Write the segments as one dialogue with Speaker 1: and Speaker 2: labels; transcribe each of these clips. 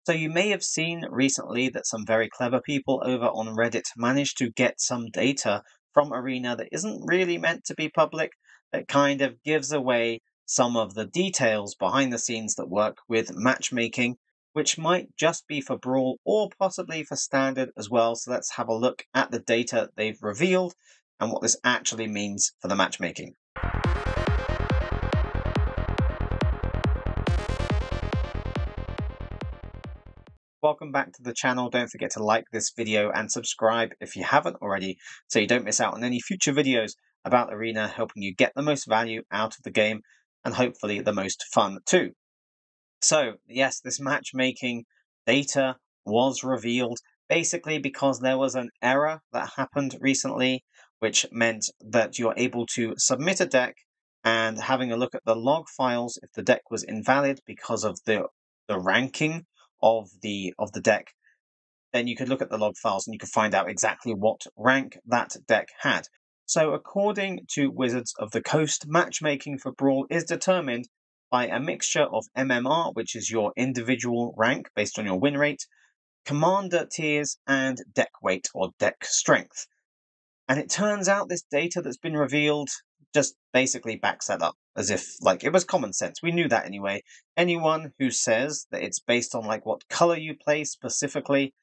Speaker 1: So you may have seen recently that some very clever people over on Reddit managed to get some data from Arena that isn't really meant to be public, that kind of gives away some of the details behind the scenes that work with matchmaking, which might just be for Brawl or possibly for Standard as well. So let's have a look at the data they've revealed and what this actually means for the matchmaking. Welcome back to the channel. Don't forget to like this video and subscribe if you haven't already, so you don't miss out on any future videos about Arena, helping you get the most value out of the game and hopefully the most fun too. So yes, this matchmaking data was revealed basically because there was an error that happened recently, which meant that you're able to submit a deck, and having a look at the log files, if the deck was invalid because of the ranking of the deck, then you could look at the log files and you could find out exactly what rank that deck had. So according to Wizards of the Coast, matchmaking for Brawl is determined by a mixture of MMR, which is your individual rank based on your win rate, commander tiers, and deck weight or deck strength. And it turns out this data that's been revealed just basically backs that up, as if like it was common sense. We knew that anyway. Anyone who says that it's based on like what color you play specifically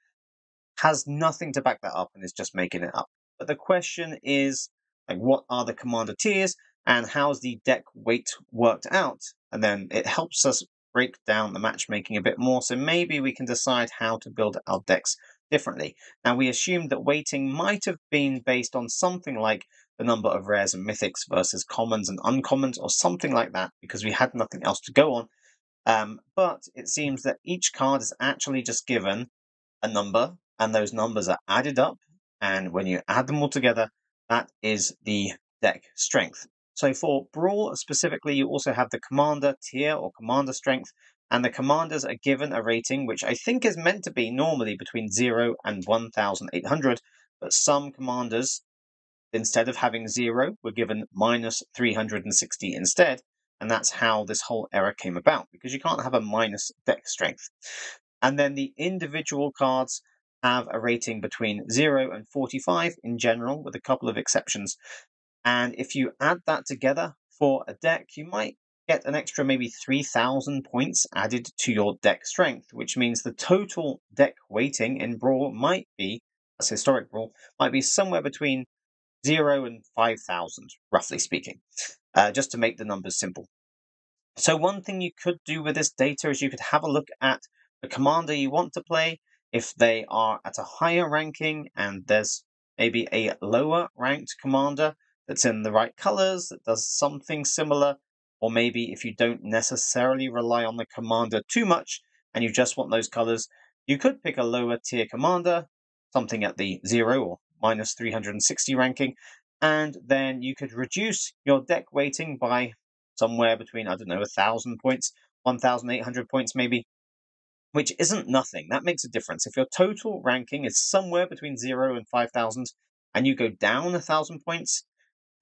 Speaker 1: has nothing to back that up and is just making it up. But the question is, like, what are the commander tiers and how's the deck weight worked out? And then it helps us break down the matchmaking a bit more, so maybe we can decide how to build our decks differently. Now, we assumed that weighting might have been based on something like the number of rares and mythics versus commons and uncommons or something like that, because we had nothing else to go on. But it seems that each card is actually just given a number, and those numbers are added up, and when you add them all together, that is the deck strength. So for Brawl specifically, you also have the commander tier or commander strength, and the commanders are given a rating which I think is meant to be normally between 0 and 1,800, but some commanders, instead of having 0, were given minus 360 instead, and that's how this whole error came about, because you can't have a minus deck strength. And then the individual cards have a rating between 0 and 45 in general, with a couple of exceptions. And if you add that together for a deck, you might get an extra maybe 3,000 points added to your deck strength, which means the total deck weighting in Brawl might be, as historic Brawl, might be somewhere between 0 and 5,000, roughly speaking, just to make the numbers simple. So one thing you could do with this data is you could have a look at the commander you want to play, if they are at a higher ranking and there's maybe a lower ranked commander that's in the right colors, that does something similar, or maybe if you don't necessarily rely on the commander too much and you just want those colors, you could pick a lower tier commander, something at the 0 or minus 360 ranking, and then you could reduce your deck weighting by somewhere between, 1,000 points, 1,800 points maybe, which isn't nothing. That makes a difference. If your total ranking is somewhere between 0 and 5,000 and you go down 1,000 points,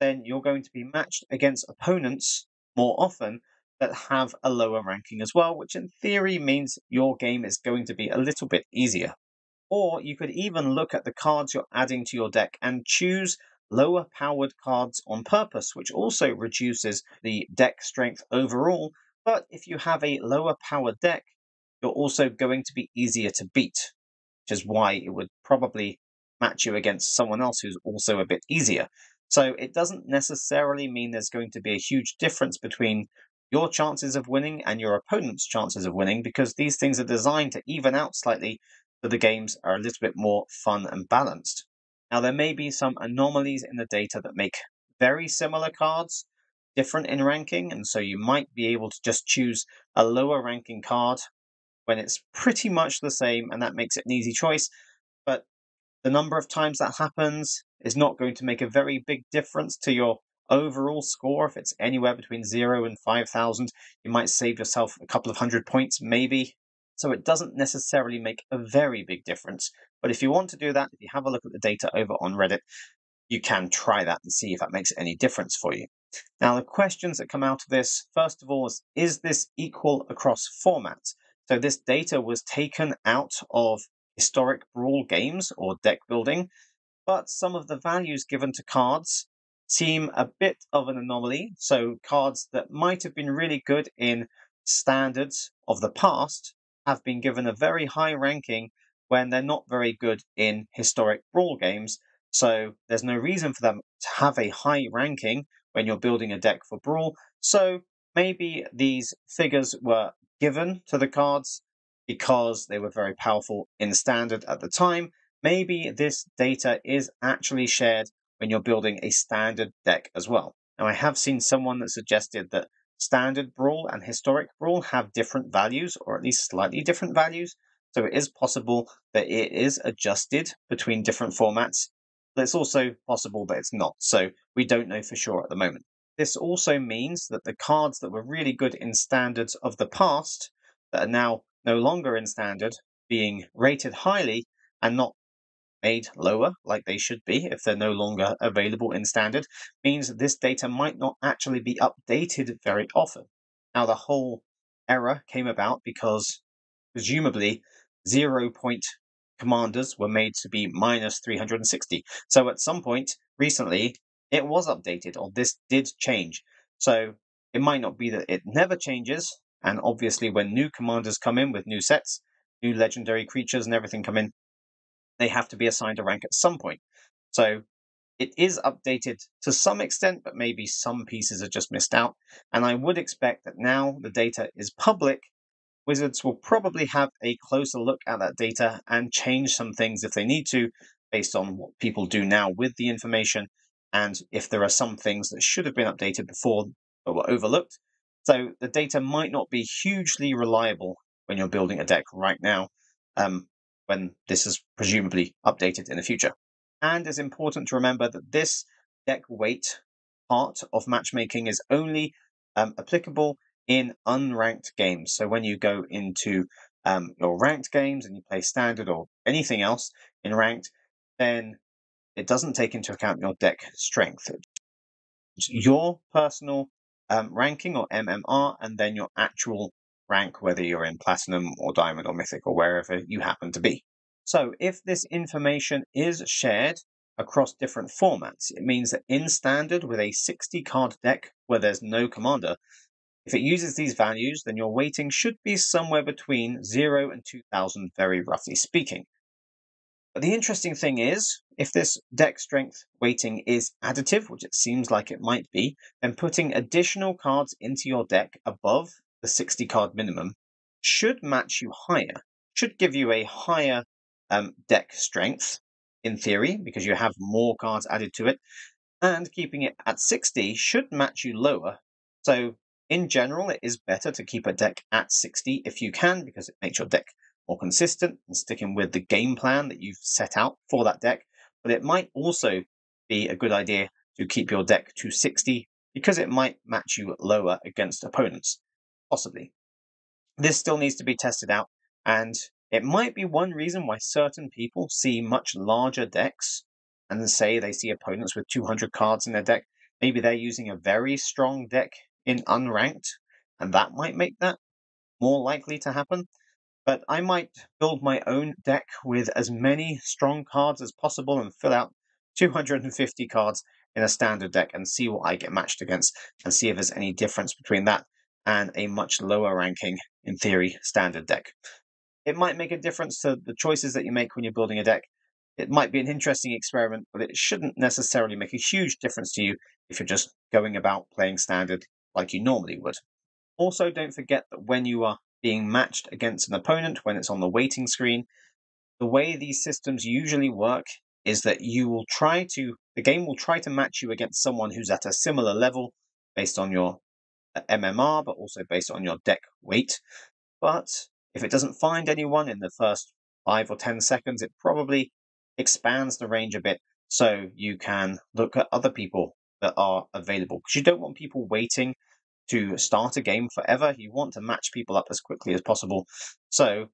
Speaker 1: then you're going to be matched against opponents more often that have a lower ranking as well, which in theory means your game is going to be a little bit easier. Or you could even look at the cards you're adding to your deck and choose lower powered cards on purpose, which also reduces the deck strength overall. But if you have a lower powered deck, you're also going to be easier to beat, which is why it would probably match you against someone else who's also a bit easier. So it doesn't necessarily mean there's going to be a huge difference between your chances of winning and your opponent's chances of winning, because these things are designed to even out slightly so the games are a little bit more fun and balanced. Now, there may be some anomalies in the data that make very similar cards different in ranking, and so you might be able to just choose a lower ranking card when it's pretty much the same, and that makes it an easy choice. But the number of times that happens is not going to make a very big difference to your overall score. If it's anywhere between 0 and 5,000, you might save yourself a couple of 100 points, maybe. So it doesn't necessarily make a very big difference. But if you want to do that, if you have a look at the data over on Reddit, you can try that and see if that makes any difference for you. Now, the questions that come out of this, first of all, is this equal across formats? So this data was taken out of historic Brawl games or deck building, but some of the values given to cards seem a bit of an anomaly. So cards that might have been really good in standards of the past have been given a very high ranking when they're not very good in historic Brawl games. So there's no reason for them to have a high ranking when you're building a deck for Brawl. So maybe these figures were given to the cards because they were very powerful in standard at the time. Maybe this data is actually shared when you're building a standard deck as well. Now, I have seen someone that suggested that standard Brawl and historic Brawl have different values, or at least slightly different values. So it is possible that it is adjusted between different formats, but it's also possible that it's not. So we don't know for sure at the moment. This also means that the cards that were really good in standards of the past that are now no longer in standard being rated highly and not made lower like they should be if they're no longer available in standard means that this data might not actually be updated very often. Now, the whole error came about because presumably 0 point commanders were made to be minus 360. So at some point recently, it was updated, or this did change. So it might not be that it never changes. And obviously, when new commanders come in with new sets, new legendary creatures and everything come in, they have to be assigned a rank at some point. So it is updated to some extent, but maybe some pieces are just missed out. And I would expect that now the data is public, Wizards will probably have a closer look at that data and change some things if they need to, based on what people do now with the information, and if there are some things that should have been updated before but were overlooked. So the data might not be hugely reliable when you're building a deck right now, when this is presumably updated in the future. And it's important to remember that this deck weight part of matchmaking is only applicable in unranked games. So when you go into your ranked games and you play standard or anything else in ranked, then it doesn't take into account your deck strength. It's your personal ranking or MMR, and then your actual rank, whether you're in Platinum or Diamond or Mythic or wherever you happen to be. So if this information is shared across different formats, it means that in Standard with a 60 card deck where there's no commander, if it uses these values, then your weighting should be somewhere between 0 and 2000, very roughly speaking. But the interesting thing is, if this deck strength weighting is additive, which it seems like it might be, then putting additional cards into your deck above the 60 card minimum should match you higher, should give you a higher deck strength in theory, because you have more cards added to it, and keeping it at 60 should match you lower. So in general, it is better to keep a deck at 60 if you can, because it makes your deck more consistent and sticking with the game plan that you've set out for that deck. But it might also be a good idea to keep your deck to 60 because it might match you lower against opponents, possibly. This still needs to be tested out, and it might be one reason why certain people see much larger decks and say they see opponents with 200 cards in their deck. Maybe they're using a very strong deck in unranked, and that might make that more likely to happen. But I might build my own deck with as many strong cards as possible and fill out 250 cards in a standard deck and see what I get matched against and see if there's any difference between that and a much lower ranking, in theory, standard deck. It might make a difference to the choices that you make when you're building a deck. It might be an interesting experiment, but it shouldn't necessarily make a huge difference to you if you're just going about playing standard like you normally would. Also, don't forget that when you are being matched against an opponent, when it's on the waiting screen, the way these systems usually work is that the game will try to match you against someone who's at a similar level based on your MMR, but also based on your deck weight. But if it doesn't find anyone in the first 5 or 10 seconds, it probably expands the range a bit so you can look at other people that are available. Because you don't want people waiting to start a game forever. You want to match people up as quickly as possible. So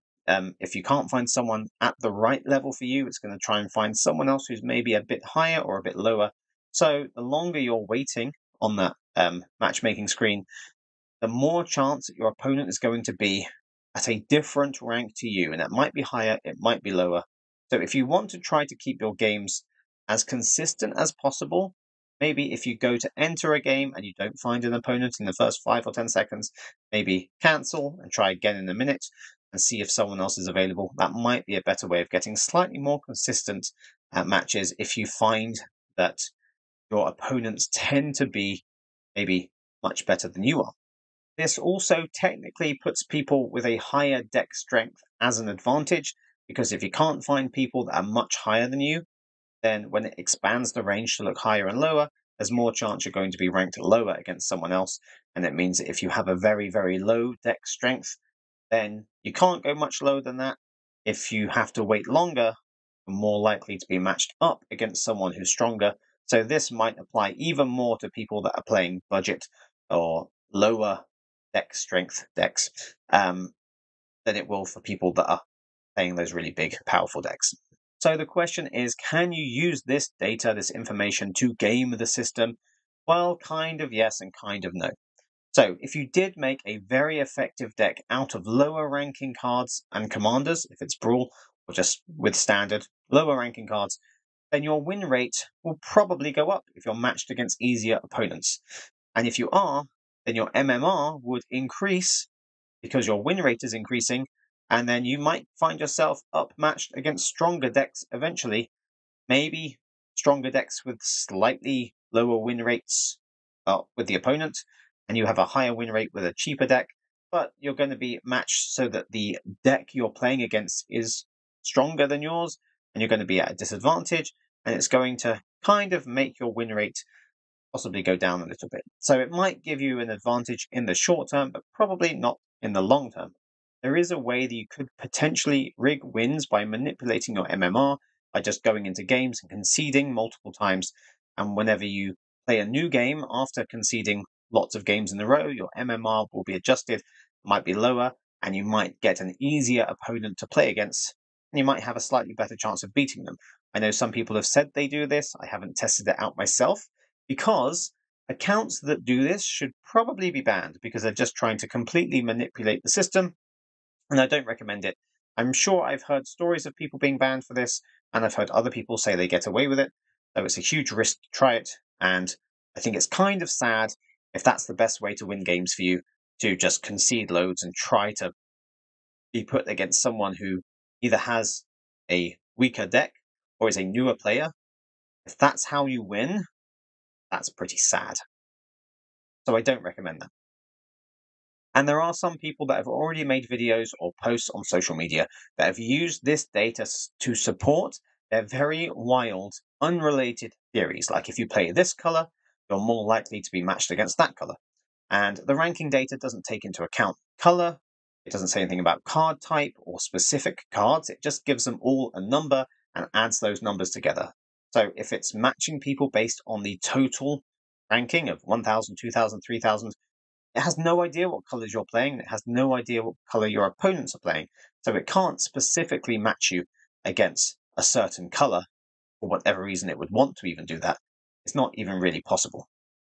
Speaker 1: if you can't find someone at the right level for you, it's going to try and find someone else who's maybe a bit higher or a bit lower. So the longer you're waiting on that matchmaking screen, the more chance that your opponent is going to be at a different rank to you, and it might be higher, it might be lower. So if you want to try to keep your games as consistent as possible, maybe if you go to enter a game and you don't find an opponent in the first 5 or 10 seconds, maybe cancel and try again in a minute and see if someone else is available. That might be a better way of getting slightly more consistent matches if you find that your opponents tend to be maybe much better than you are. This also technically puts people with a higher deck strength as an advantage, because if you can't find people that are much higher than you, then when it expands the range to look higher and lower, there's more chance you're going to be ranked lower against someone else. And it means that if you have a very, very low deck strength, then you can't go much lower than that. If you have to wait longer, you're more likely to be matched up against someone who's stronger. So this might apply even more to people that are playing budget or lower deck strength decks than it will for people that are playing those really big, powerful decks. So the question is, can you use this data, this information, to game the system? Well, kind of yes and kind of no. So if you did make a very effective deck out of lower ranking cards and commanders, if it's Brawl, or just with standard lower ranking cards, then your win rate will probably go up if you're matched against easier opponents. And if you are, then your MMR would increase because your win rate is increasing, and then you might find yourself up-matched against stronger decks eventually, maybe stronger decks with slightly lower win rates with the opponent, and you have a higher win rate with a cheaper deck, but you're going to be matched so that the deck you're playing against is stronger than yours, and you're going to be at a disadvantage, and it's going to kind of make your win rate possibly go down a little bit. So it might give you an advantage in the short term, but probably not in the long term. There is a way that you could potentially rig wins by manipulating your MMR, by just going into games and conceding multiple times. And whenever you play a new game after conceding lots of games in a row, your MMR will be adjusted, might be lower, and you might get an easier opponent to play against, and you might have a slightly better chance of beating them. I know some people have said they do this. I haven't tested it out myself, because accounts that do this should probably be banned because they're just trying to completely manipulate the system, and I don't recommend it. I'm sure I've heard stories of people being banned for this, and I've heard other people say they get away with it, so it's a huge risk to try it, and I think it's kind of sad if that's the best way to win games for you, to just concede loads and try to be put against someone who either has a weaker deck or is a newer player. If that's how you win, that's pretty sad. So I don't recommend that. And there are some people that have already made videos or posts on social media that have used this data to support their very wild, unrelated theories. Like if you play this color, you're more likely to be matched against that color. And the ranking data doesn't take into account color. It doesn't say anything about card type or specific cards. It just gives them all a number and adds those numbers together. So if it's matching people based on the total ranking of 1,000, 2,000, 3,000, it has no idea what colors you're playing. It has no idea what color your opponents are playing. So it can't specifically match you against a certain color for whatever reason it would want to even do that. It's not even really possible.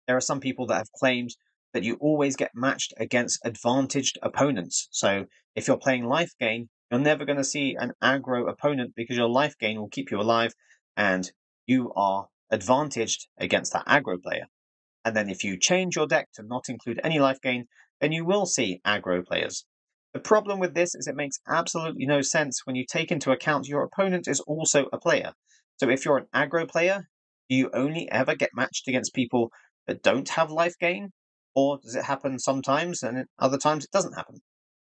Speaker 1: There are some people that have claimed that you always get matched against advantaged opponents. So if you're playing life gain, you're never going to see an aggro opponent because your life gain will keep you alive and you are advantaged against that aggro player. And then if you change your deck to not include any life gain, then you will see aggro players. The problem with this is it makes absolutely no sense when you take into account your opponent is also a player. So if you're an aggro player, do you only ever get matched against people that don't have life gain? Or does it happen sometimes and other times it doesn't happen?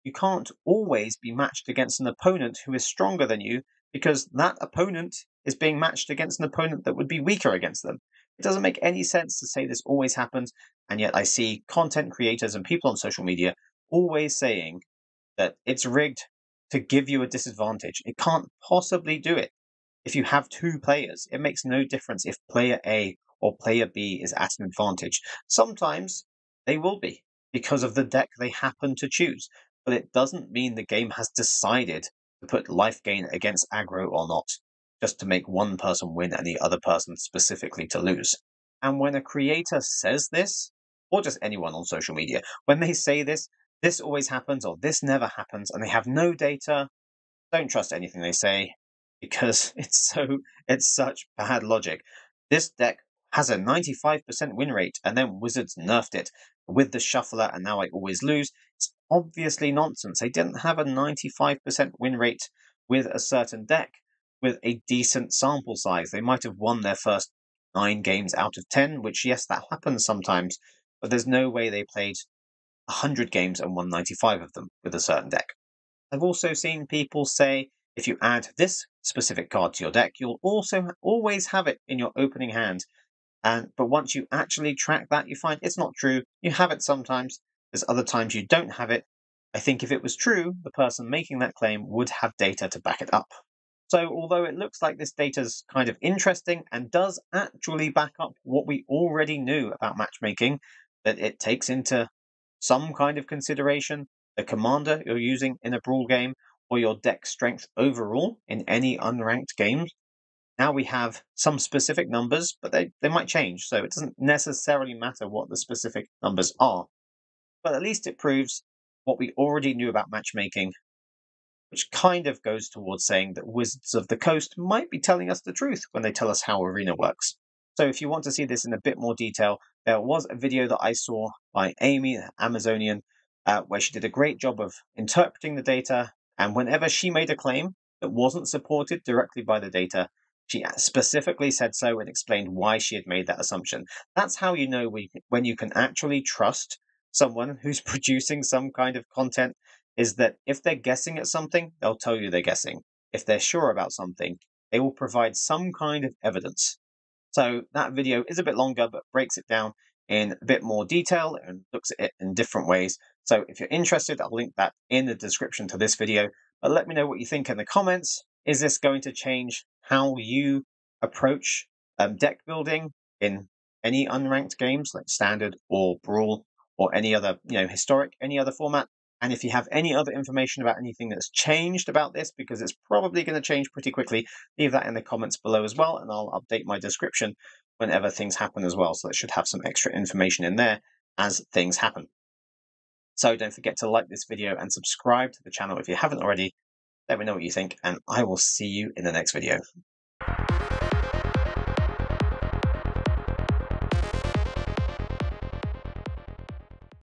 Speaker 1: You can't always be matched against an opponent who is stronger than you because that opponent is being matched against an opponent that would be weaker against them. It doesn't make any sense to say this always happens, and yet I see content creators and people on social media always saying that it's rigged to give you a disadvantage. It can't possibly do it. If you have two players, it makes no difference if player A or player B is at an advantage. Sometimes they will be because of the deck they happen to choose, but it doesn't mean the game has decided to put life gain against aggro or not, just to make one person win and the other person specifically to lose. And when a creator says this, or just anyone on social media, when they say this, this always happens or this never happens, and they have no data, don't trust anything they say because it's such bad logic. This deck has a 95% win rate, and then Wizards nerfed it with the shuffler, and now I always lose. It's obviously nonsense. They didn't have a 95% win rate with a certain deck with a decent sample size. They might have won their first 9 games out of 10, which, yes, that happens sometimes, but there's no way they played 100 games and won 95 of them with a certain deck. I've also seen people say if you add this specific card to your deck, you'll also always have it in your opening hand. But once you actually track that, you find it's not true. You have it sometimes. There's other times you don't have it. I think if it was true, the person making that claim would have data to back it up. So although it looks like this data's kind of interesting and does actually back up what we already knew about matchmaking, that it takes into some kind of consideration the commander you're using in a Brawl game or your deck strength overall in any unranked games. Now we have some specific numbers, but they might change, so it doesn't necessarily matter what the specific numbers are. But at least it proves what we already knew about matchmaking, which kind of goes towards saying that Wizards of the Coast might be telling us the truth when they tell us how Arena works. So if you want to see this in a bit more detail, there was a video that I saw by Amy, Amazonian, where she did a great job of interpreting the data, and whenever she made a claim that wasn't supported directly by the data, she specifically said so and explained why she had made that assumption. That's how you know when you can actually trust someone who's producing some kind of content, is that if they're guessing at something, they'll tell you they're guessing. If they're sure about something, they will provide some kind of evidence. So that video is a bit longer, but breaks it down in a bit more detail and looks at it in different ways. So if you're interested, I'll link that in the description to this video. But let me know what you think in the comments. Is this going to change how you approach deck building in any unranked games like Standard or Brawl or any other, historic, any other format? And if you have any other information about anything that's changed about this, because it's probably going to change pretty quickly, leave that in the comments below as well, and I'll update my description whenever things happen as well. So it should have some extra information in there as things happen. So don't forget to like this video and subscribe to the channel if you haven't already. Let me know what you think, and I will see you in the next video.